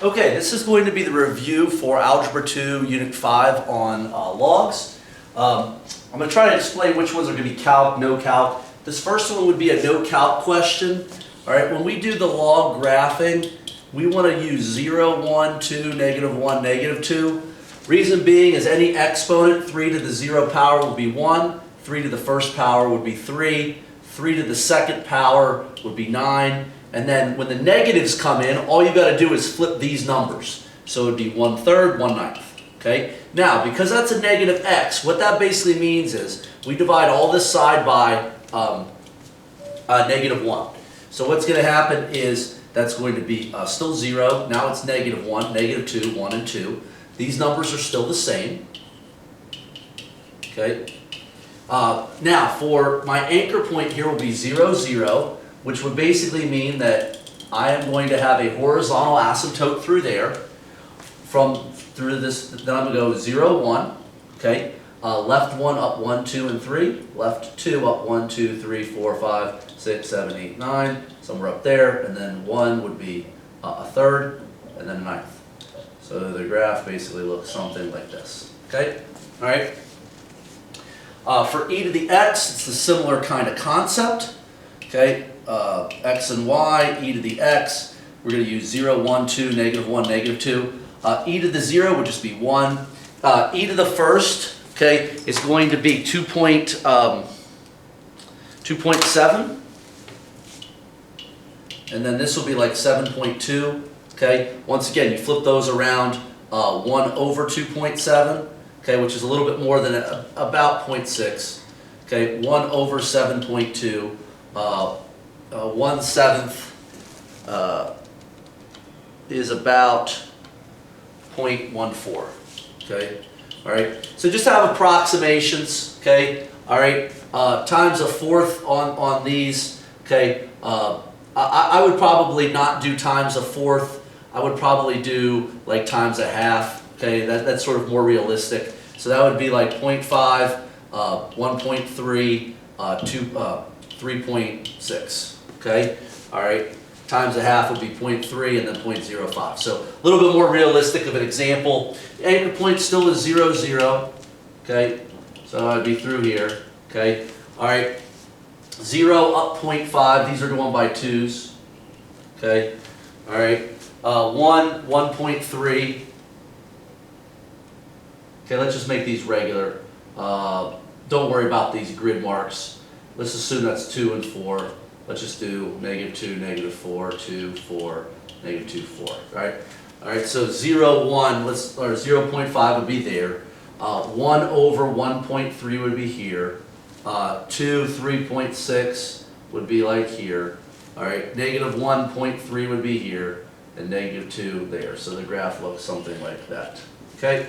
Okay, this is going to be the review for Algebra 2, Unit 5 on logs. I'm going to try to explain which ones are going to be calc, no calc. This first one would be a no calc question. All right, when we do the log graphing, we want to use 0, 1, 2, -1, -2. Reason being is any exponent, 3 to the 0 power would be 1, 3 to the first power would be 3, 3 to the second power would be 9, and then when the negatives come in, all you got to do is flip these numbers. So it would be 1/3, 1/9. Okay? Now, because that's a negative x, what that basically means is we divide all this side by -1. So what's going to happen is that's going to be still 0. Now it's -1, -2, 1 and 2. These numbers are still the same. Okay? Now, for my anchor point here will be 0, 0, which would basically mean that I am going to have a horizontal asymptote through there. Through this, then I'm going to go 0, 1. Okay? Left 1, up 1, 2, and 3. Left 2, up 1, 2, 3, 4, 5, 6, 7, 8, 9. Somewhere up there. And then 1 would be a third, and then a ninth. So the graph basically looks something like this. Okay? All right? For e to the x, it's a similar kind of concept. Okay? X and y, e to the x, we're going to use 0, 1, 2, -1, -2. E to the 0 would just be 1. E to the first, okay, is going to be 2.7. And then this will be like 7.2. Okay? Once again, you flip those around, 1 over 2.7. Okay, which is a little bit more than about 0.6. Okay, 1 over 7.2, 1/7 is about 0.14. Okay, all right. So just have approximations. Okay, all right. Times a fourth on these. Okay, I would probably not do times a fourth. I would probably do like times a half. Okay, that's sort of more realistic. So that would be like 0.5, 1.3, 3.6. Okay, all right. Times a half would be 0.3 and then 0.05. So a little bit more realistic of an example. The anchor point still is 0, 0. Okay, so I'd be through here. Okay, all right. 0 up 0.5. These are going by 2s. Okay, all right. 1, 1.3. Okay, let's just make these regular. Don't worry about these grid marks. Let's assume that's 2 and 4. Let's just do -2, -4, 2, 4, -2, 4. Right? All right. So 0, 1, or 0.5 would be there. 1 over 1.3 would be here. 2, 3.6 would be like here. All right. -1.3 would be here, and -2 there. So the graph looks something like that. Okay.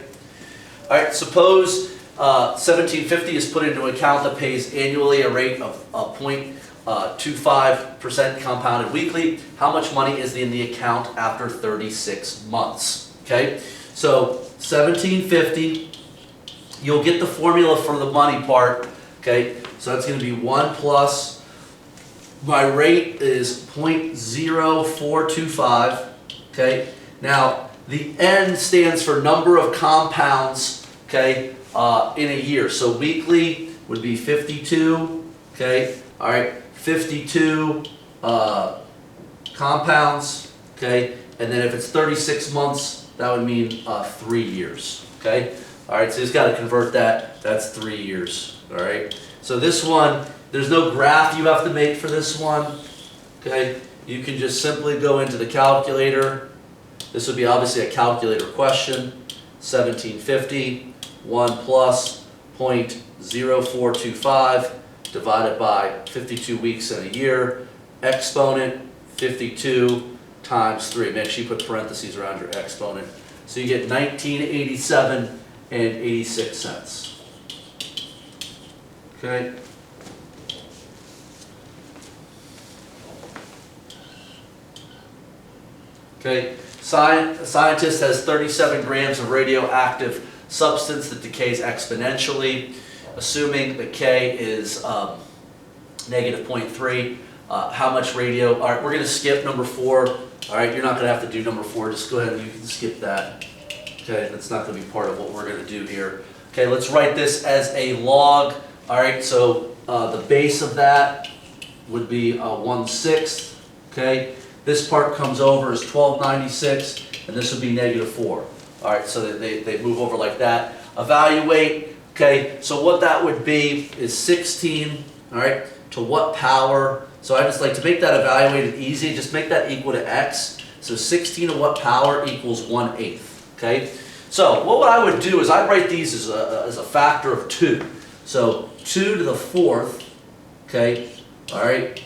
All right, suppose 1750 is put into account that pays annually a rate of 0.25% compounded weekly. How much money is in the account after 36 months? Okay, so 1750, you'll get the formula for the money part. Okay, so that's going to be 1 plus, my rate is 0.0425. Okay, now the N stands for number of compounds, okay, in a year. So weekly would be 52, okay, all right, 52 compounds, okay, and then if it's 36 months, that would mean 3 years, okay, all right, so you just got to convert that, that's 3 years, all right. So this one, there's no graph you have to make for this one, okay, you can just simply go into the calculator. This would be obviously a calculator question. 1750, 1 plus 0.0425 divided by 52 weeks in a year. Exponent 52 times 3. Make sure you put parentheses around your exponent. So you get 1987 and 86 cents. Okay. Okay. A scientist has 37 grams of radioactive substance that decays exponentially. Assuming that K is -0.3, how much radio? All right, we're going to skip number 4. All right, you're not going to have to do number 4. Just go ahead and you can skip that. Okay, that's not going to be part of what we're going to do here. Okay, let's write this as a log. All right, so the base of that would be 1/6. Okay, this part comes over as 1296, and this would be -4. All right, so they move over like that. Evaluate. Okay, so what that would be is 16. All right, to what power? So I just like to make that evaluated easy. Just make that equal to x. So 16 to what power equals 1/8. Okay, so what I would do is I'd write these as a factor of 2. So 2 to the 4th, okay, all right,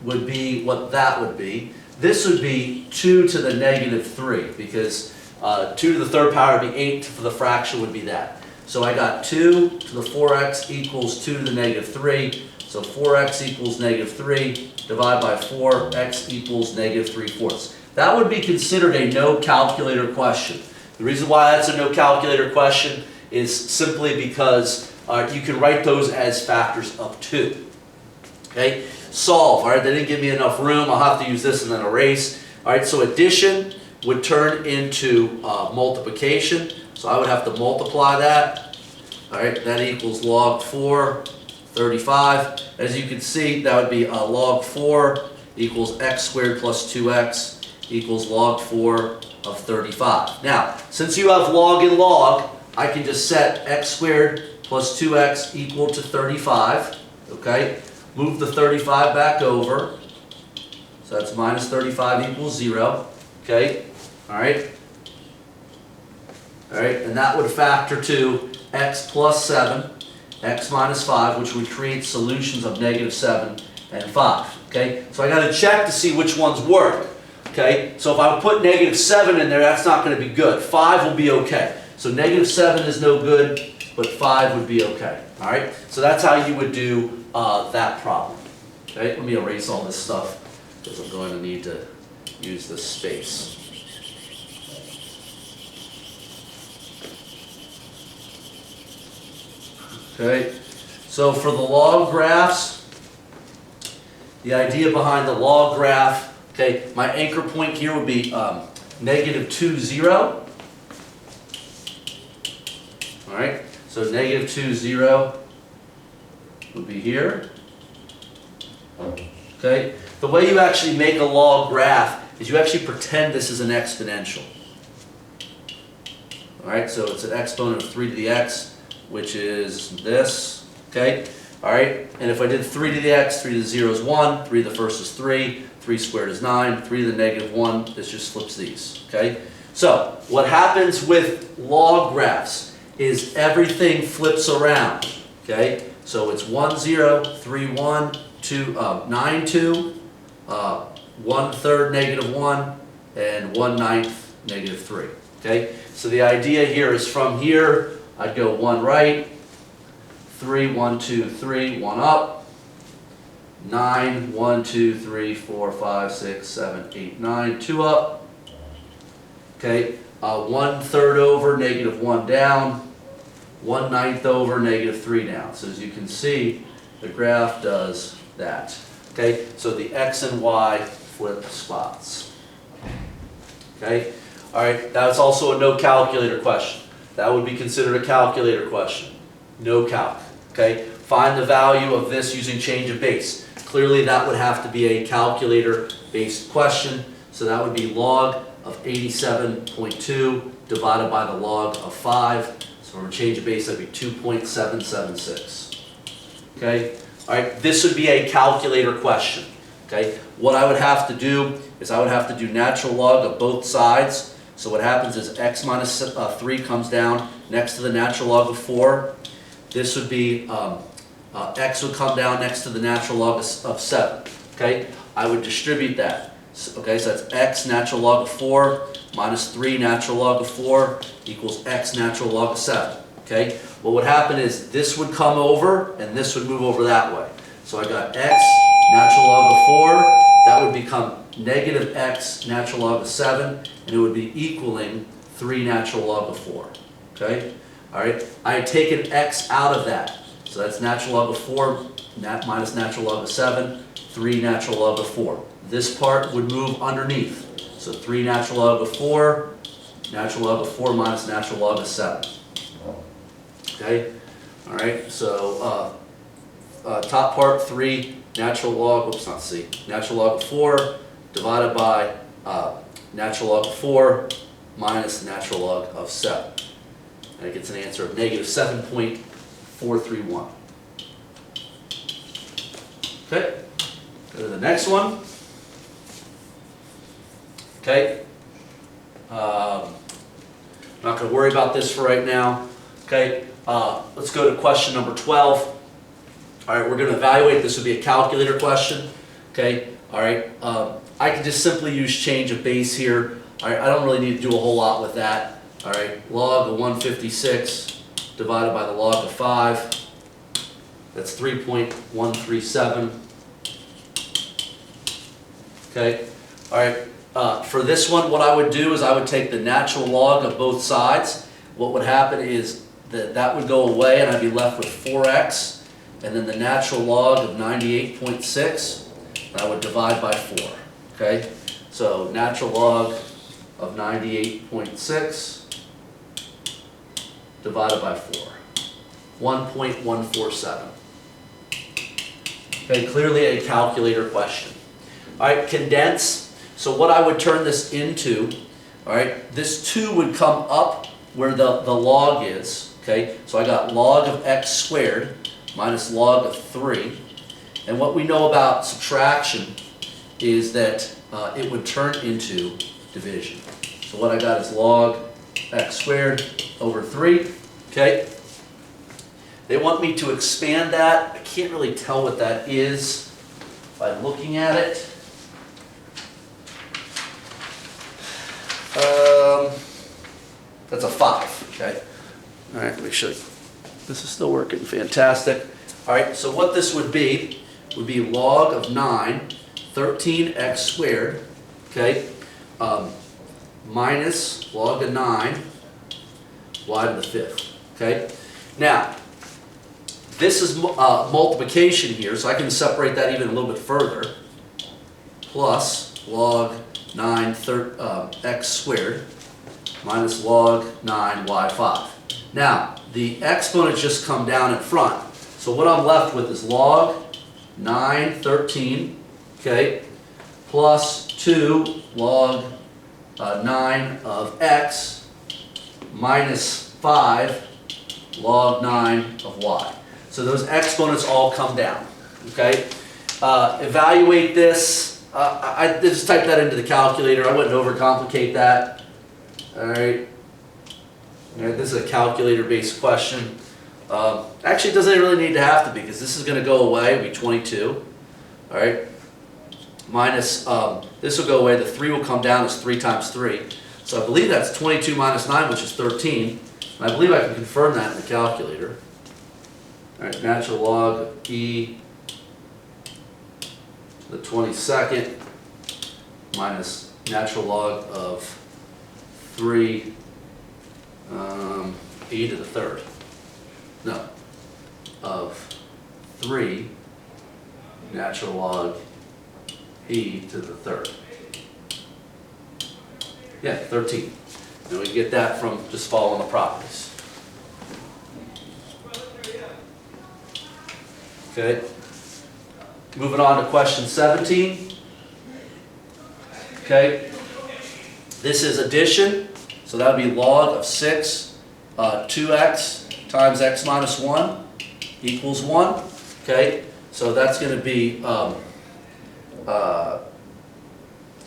would be what that would be. This would be 2 to the -3 because 2 to the 3rd power would be 8 for the fraction would be that. So I got 2 to the 4x equals 2 to the -3. So 4x equals -3, divide by 4, x equals -3/4. That would be considered a no calculator question. The reason why that's a no calculator question is simply because you can write those as factors of 2. Okay, solve. All right, they didn't give me enough room. I'll have to use this and then erase. All right, so addition would turn into multiplication. So I would have to multiply that. All right, that equals log 4, 35. As you can see, that would be log 4 equals x squared plus 2x equals log 4 of 35. Now, since you have log and log, I can just set x squared plus 2x equal to 35. Okay, move the 35 back over. So that's minus 35 equals 0. Okay, all right. All right, and that would factor to x plus 7, x minus 5, which would create solutions of -7 and 5. Okay, so I got to check to see which ones work. Okay, so if I put -7 in there, that's not going to be good. 5 will be okay. So -7 is no good, but 5 would be okay. All right, so that's how you would do that problem. Okay, let me erase all this stuff because I'm going to need to use this space. Okay, so for the log graphs, the idea behind the log graph, okay, my anchor point here would be -2, 0. All right, so -2, 0 would be here. Okay, the way you actually make a log graph is you actually pretend this is an exponential. All right, so it's an exponent of 3 to the x, which is this, okay? All right, and if I did 3 to the x, 3 to the 0 is 1, 3 to the first is 3, 3 squared is 9, 3 to the -1, this just flips these, okay? So, what happens with log graphs is everything flips around, okay? So it's 1, 0, 3, 1, 2, 9, 2, 1/3 -1, and 1/9 -3, okay? So the idea here is from here, I'd go 1 right, 3, 1, 2, 3, 1 up, 9, 1, 2, 3, 4, 5, 6, 7, 8, 9, 2 up. Okay, 1/3 over, -1 down, 1/9 over, -3 down. So as you can see, the graph does that. Okay, so the x and y flip spots. Okay, all right, that's also a no calculator question. That would be considered a calculator question. No calc. Okay, find the value of this using change of base. Clearly that would have to be a calculator-based question. So that would be log of 87.2 divided by the log of 5. So from a change of base, that would be 2.776. Okay, all right, this would be a calculator question. Okay, what I would have to do is I would have to do natural log of both sides. So what happens is x minus 3 comes down next to the natural log of 4. This would be, x would come down next to the natural log of 7. Okay, I would distribute that. Okay, so that's x natural log of 4 minus 3 natural log of 4 equals x natural log of 7. Okay, what would happen is this would come over and this would move over that way. So I got x natural log of 4, that would become negative x natural log of 7, and it would be equaling 3 natural log of 4. Okay? All right? I had taken x out of that. So that's natural log of 4 minus natural log of 7, 3 natural log of 4. This part would move underneath. So 3 natural log of 4, natural log of 4 minus natural log of 7. Okay? All right, so top part 3 natural log, oops, not C, natural log of 4 divided by natural log of 4 minus natural log of 7. And it gets an answer of negative 7.431. Okay, go to the next one. Okay, I'm not going to worry about this for right now. Okay, let's go to question number 12. All right, we're going to evaluate. This would be a calculator question. Okay, all right. I can just simply use change of base here. All right, I don't really need to do a whole lot with that. All right, log of 156 divided by the log of 5. That's 3.137. Okay, all right. For this one, what I would do is I would take the natural log of both sides. What would happen is that would go away and I'd be left with 4x, and then the natural log of 98.6, and I would divide by 4. Okay, so natural log of 98.6 divided by 4, 1.147. Okay, clearly a calculator question. All right, condense. So what I would turn this into, all right, this 2 would come up where the log is, okay? So I got log of x squared minus log of 3. And what we know about subtraction is that it would turn into division. So what I got is log x squared over 3, okay? They want me to expand that. I can't really tell what that is by looking at it. That's a 5, okay? All right, let me show you. This is still working fantastic. All right, so what this would be log of 9, 13x squared, okay, minus log of 9, y to the 5th, okay? Now, this is multiplication here, so I can separate that even a little bit further, plus log 9 x squared minus log 9y5. Now, the exponents just come down in front. So what I'm left with is log 9, 13, okay, plus 2 log 9 of x minus 5 log 9 of y. So those exponents all come down, okay? Evaluate this. I just typed that into the calculator. I wouldn't overcomplicate that. All right. This is a calculator-based question. Actually, it doesn't really need to have to be, because this is going to go away. It'll be 22. All right. Minus, this will go away. The 3 will come down as 3 times 3. So I believe that's 22 minus 9, which is 13. And I believe I can confirm that in the calculator. All right. Natural log of e to the 22nd minus natural log of 3 e to the 3rd. No, of 3 natural log e to the 3rd. Yeah, 13. And we can get that from just following the properties. Okay. Moving on to question 17. Okay. This is addition. So that would be log of 6, 2x times x minus 1 equals 1. Okay. So that's going to be, I'm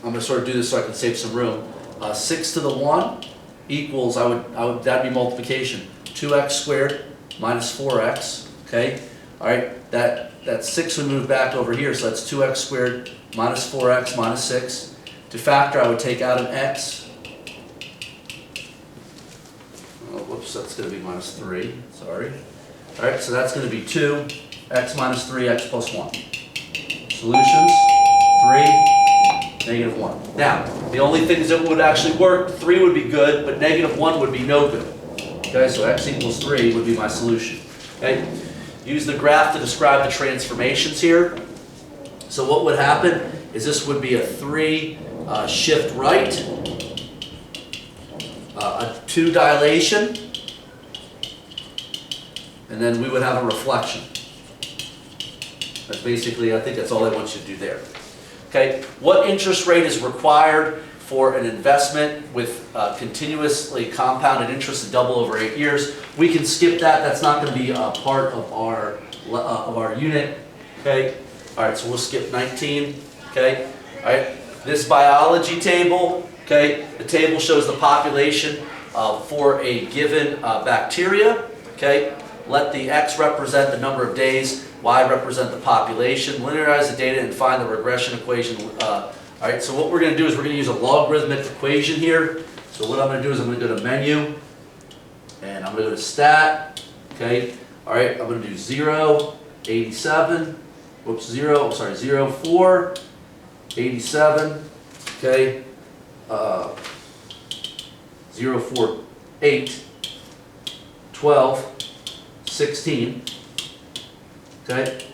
going to sort of do this so I can save some room. 6 to the 1 equals, that'd be multiplication. 2x squared minus 4x. Okay. All right. That 6 would move back over here, so that's 2x squared minus 4x minus 6. To factor, I would take out an x. Oh, whoops, that's going to be minus 3. Sorry. All right, so that's going to be 2, x minus 3, x plus 1. Solutions, 3, negative 1. Now, the only things that would actually work, 3 would be good, but negative 1 would be no good. Okay, so x equals 3 would be my solution. Okay. Use the graph to describe the transformations here. So what would happen is this would be a 3 shift right, a 2 dilation, and then we would have a reflection. That's basically, I think that's all I want you to do there. Okay, what interest rate is required for an investment with continuously compounded interest to double over 8 years? We can skip that. That's not going to be a part of our unit. Okay. All right. So we'll skip 19. Okay. All right. This biology table. Okay. The table shows the population for a given bacteria. Okay. Let the X represent the number of days. Y represent the population. Linearize the data and find the regression equation. All right, so what we're going to do is we're going to use a logarithmic equation here. So what I'm going to do is I'm going to go to menu, and I'm going to go to stat. Okay, all right, I'm going to do 0, 87, whoops, 0, I'm sorry, 0, 4, 87, okay, 0, 4, 8, 12, 16, okay.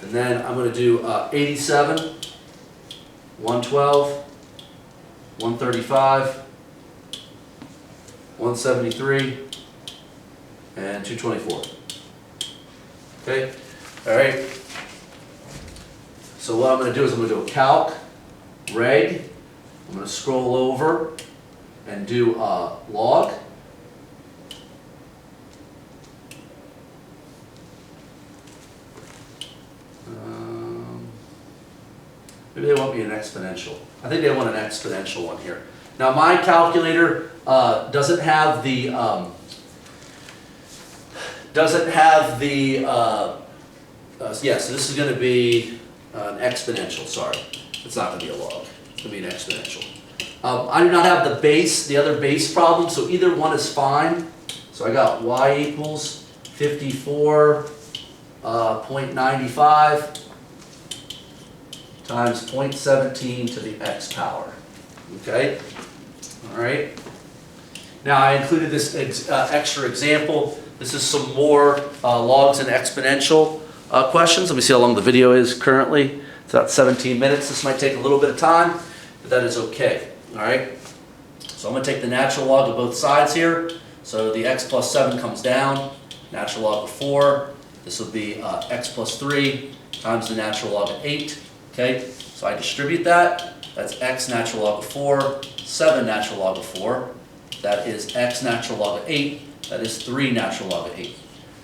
And then I'm going to do 87, 112, 135, 173, and 224. Okay? All right. So what I'm going to do is I'm going to do a calc, reg. I'm going to scroll over and do log. Maybe they want me an exponential. I think they want an exponential one here. Now my calculator doesn't have the yeah, so this is going to be an exponential. Sorry, it's not going to be a log. It's going to be an exponential. I do not have the base, the other base problem, so either one is fine. So I got y equals 54.95 times 0.17 to the x power. Okay? All right. Now I included this extra example. This is some more logs and exponential questions. Let me see how long the video is currently. It's about 17 minutes. This might take a little bit of time, but that is okay. All right. So I'm going to take the natural log of both sides here. So the x plus 7 comes down. Natural log of 4. This will be x plus 3 times the natural log of 8. Okay, so I distribute that. That's x natural log of 4, 7 natural log of 4. That is x natural log of 8. That is 3 natural log of 8.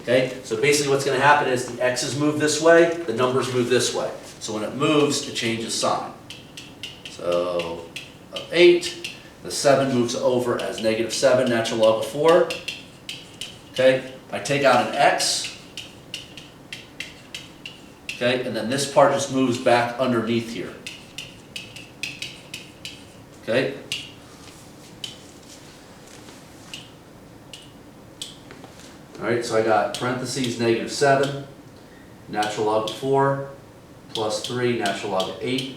Okay, so basically what's going to happen is the x's move this way, the numbers move this way. So when it moves, it changes sign. So of 8, the 7 moves over as negative 7 natural log of 4. Okay, I take out an x. Okay, and then this part just moves back underneath here. Okay. All right, so I got parentheses negative 7, natural log of 4, plus 3 natural log of 8,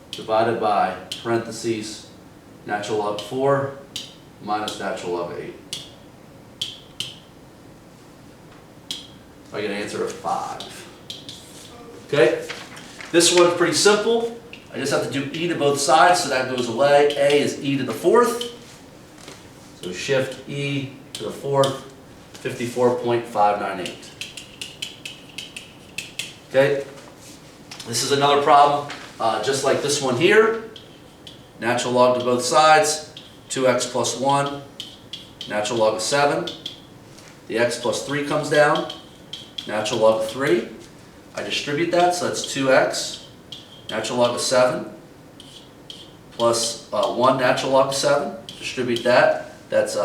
divided by parentheses natural log of 4 minus natural log of 8. I get an answer of 5. Okay, this one's pretty simple. I just have to do e to both sides, so that goes away. A is e to the 4th. So shift e to the 4th, 54.598. Okay, this is another problem, just like this one here. Natural log to both sides, 2x plus 1, natural log of 7. The x plus 3 comes down, natural log of 3. I distribute that, so that's 2x, natural log of 7, plus 1 natural log of 7. Distribute that. That's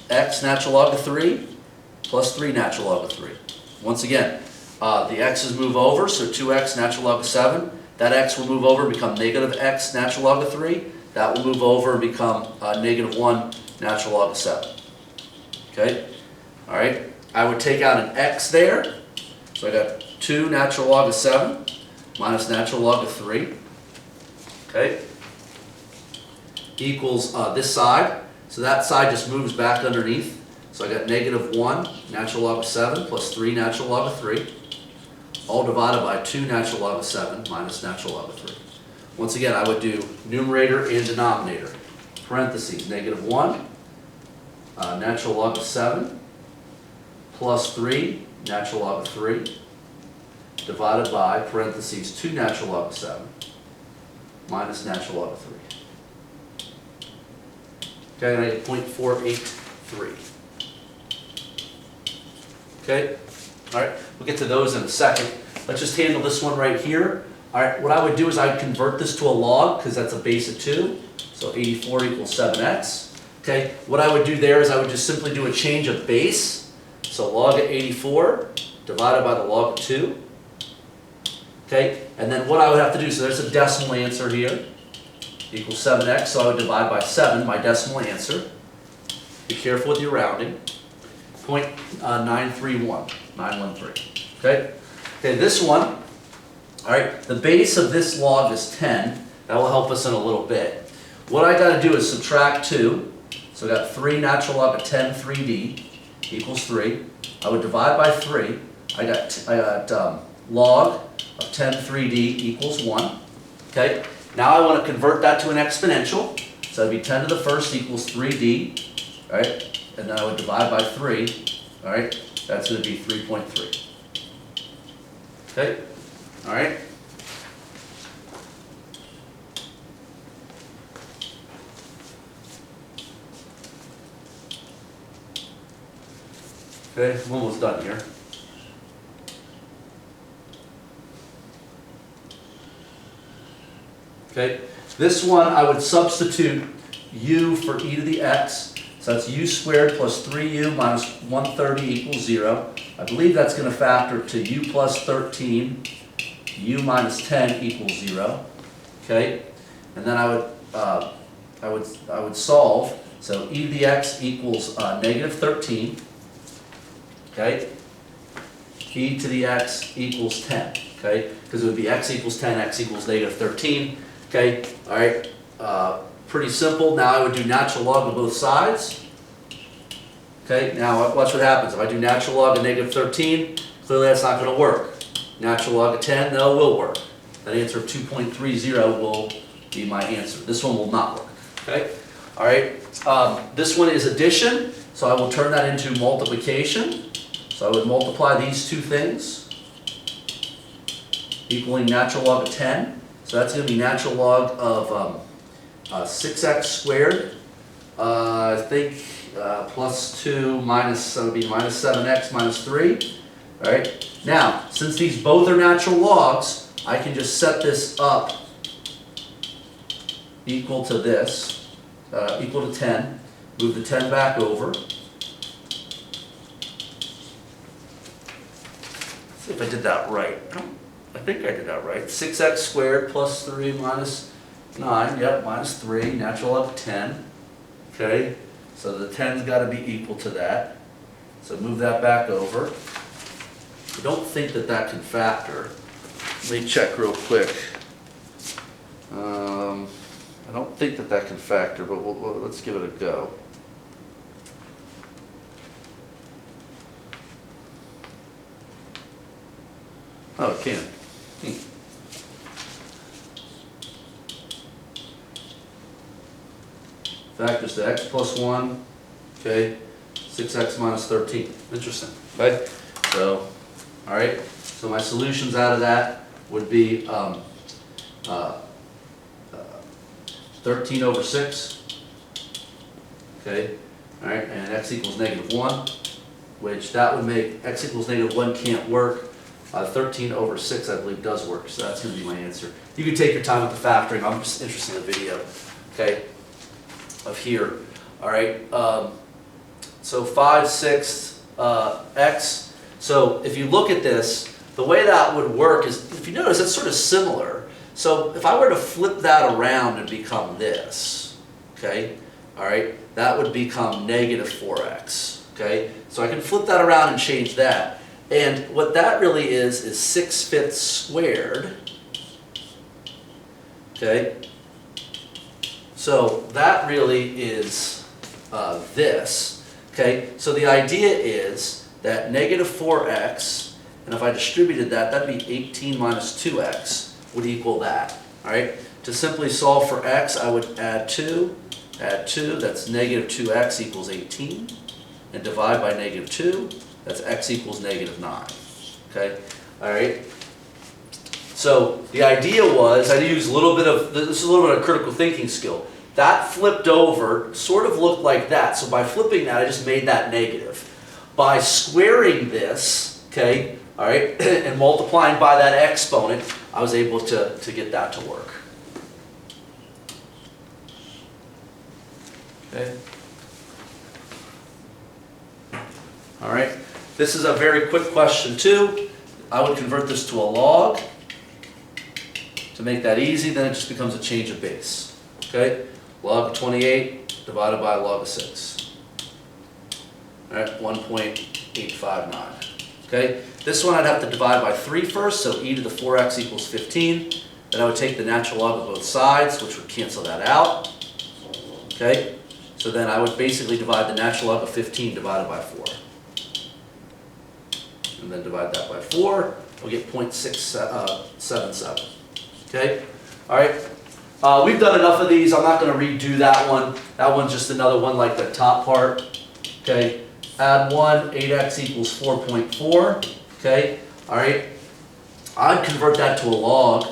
x natural log of 3, plus 3 natural log of 3. Once again, the x's move over, so 2x natural log of 7. That x will move over and become negative x natural log of 3. That will move over and become negative 1 natural log of 7. Okay? All right? I would take out an x there. So I got 2 natural log of 7 minus natural log of 3, okay, equals this side. So that side just moves back underneath. So I got negative 1 natural log of 7 plus 3 natural log of 3, all divided by 2 natural log of 7 minus natural log of 3. once again, I would do numerator and denominator. Parentheses, -1, natural log of 7, plus 3, natural log of 3, divided by, parentheses, 2 natural log of 7, minus natural log of 3. Okay, and I get 0.483. Okay, all right, we'll get to those in a second. Let's just handle this one right here. All right, what I would do is I'd convert this to a log, because that's a base of 2. So 84 equals 7x. Okay, what I would do there is I would just simply do a change of base. So log of 84 divided by the log of 2. Okay, and then what I would have to do, so there's a decimal answer here, equals 7x, so I would divide by 7, my decimal answer. Be careful with your rounding. 913. Okay? Okay, this one, all right, the base of this log is 10. That will help us in a little bit. What I got to do is subtract 2. So I got 3 natural log of 10 3d equals 3. I would divide by 3. I got log of 10 3d equals 1. Okay? Now I want to convert that to an exponential. So it'd be 10 to the first equals 3d. All right? And then I would divide by 3. All right? That's going to be 3.3. Okay? All right? Okay, I'm almost done here. Okay, this one I would substitute u for e to the x. So that's u squared plus 3u minus 130 equals 0. I believe that's going to factor to u plus 13, u minus 10 equals 0. Okay, and then I would solve. So e to the x equals negative 13. Okay, e to the x equals 10. Okay, because it would be x equals 10, x equals negative 13. Okay, all right, pretty simple. Now I would do natural log of both sides. Okay, now watch what happens. If I do natural log of negative 13, clearly that's not going to work. Natural log of 10, no, will work. That answer of 2.30 will be my answer. This one will not work. Okay, all right. This one is addition, so I will turn that into multiplication. So I would multiply these two things, equaling natural log of 10. So that's going to be natural log of 6x squared, I think, plus 2 minus, that would be minus 7x minus 3. All right. Now, since these both are natural logs, I can just set this up equal to this, equal to 10. Move the 10 back over. See if I did that right. I think I did that right. 6x squared plus 3 minus 9. Yep, minus 3. Natural log of 10. Okay, so the 10's got to be equal to that. So move that back over. I don't think that that can factor. Let me check real quick. I don't think that that can factor, but let's give it a go. Oh, it can. Factors to x plus 1, okay, 6x minus 13. Interesting, okay? So, all right, so my solutions out of that would be 13 over 6, okay, all right, and x equals negative 1, which that would make x equals negative 1 can't work. 13 over 6, I believe, does work, so that's going to be my answer. You can take your time with the factoring. I'm just interested in the video, okay, of here. All right, so 5/6 x. So if you look at this, the way that would work is, if you notice, it's sort of similar. So if I were to flip that around and become this, okay, all right, that would become negative 4x, okay? So I can flip that around and change that. And what that really is 6/5 squared, okay? So that really is this, okay? So the idea is that negative 4x, and if I distributed that, that'd be 18 minus 2x would equal that, all right? to simply solve for x, I would add 2, that's negative 2x equals 18, and divide by negative 2, that's x equals negative 9. Okay, all right. So the idea was, I used a little bit of, this is a little bit of critical thinking skill. That flipped over, sort of looked like that. So by flipping that, I just made that negative. By squaring this, okay, all right, and multiplying by that exponent, I was able to get that to work. Okay. All right, this is a very quick question too. I would convert this to a log to make that easy, then it just becomes a change of base. Okay, log of 28 divided by log of 6. All right, 1.859. Okay, this one I'd have to divide by 3 first, so e to the 4x equals 15. Then I would take the natural log of both sides, which would cancel that out. Okay, so then I would basically divide the natural log of 15 divided by 4. And then divide that by 4, we'll get 0.677. Okay, all right. We've done enough of these. I'm not going to redo that one. That one's just another one like the top part. Okay, add 1, 8x equals 4.4. Okay, all right. I'd convert that to a log.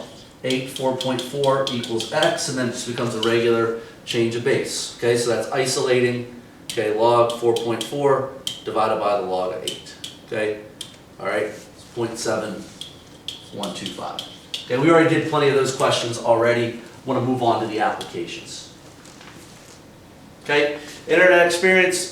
8, 4.4 equals x, and then it just becomes a regular change of base. Okay, so that's isolating. Okay, log 4.4 divided by the log of 8. Okay, all right, 0.7125. Okay, we already did plenty of those questions already. Want to move on to the applications. Okay, internet experience